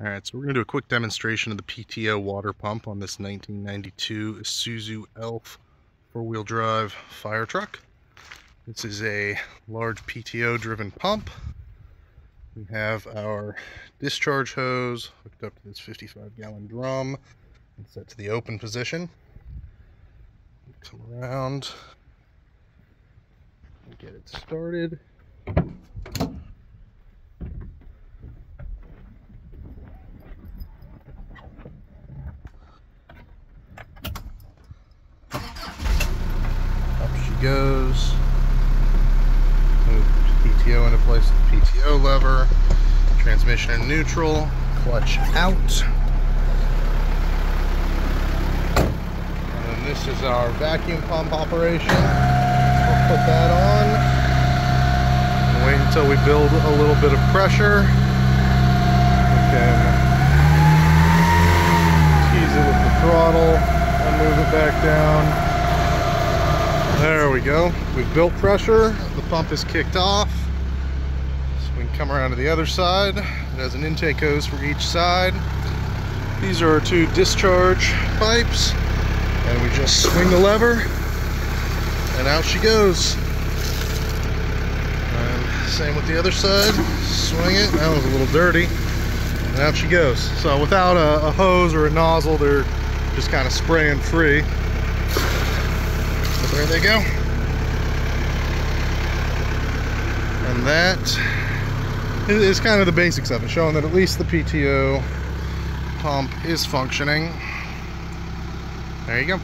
Alright, so we're going to do a quick demonstration of the PTO water pump on this 1992 Isuzu Elf four-wheel drive fire truck. This is a large PTO driven pump. We have our discharge hose hooked up to this 55-gallon drum and set to the open position. Come around and get it started. Goes. Move PTO into place with the PTO lever. Transmission in neutral. Clutch out. And then this is our vacuum pump operation. We'll put that on. Wait until we build a little bit of pressure. We can tease it with the throttle and move it back down. There we go. We've built pressure. The pump is kicked off. So we can come around to the other side. It has an intake hose for each side. These are our two discharge pipes. And we just swing the lever and out she goes. And same with the other side. Swing it. That was a little dirty. And out she goes. So without a hose or a nozzle, they're just kind of spraying free. So there they go. And that is kind of the basics of it, showing that at least the PTO pump is functioning. There you go.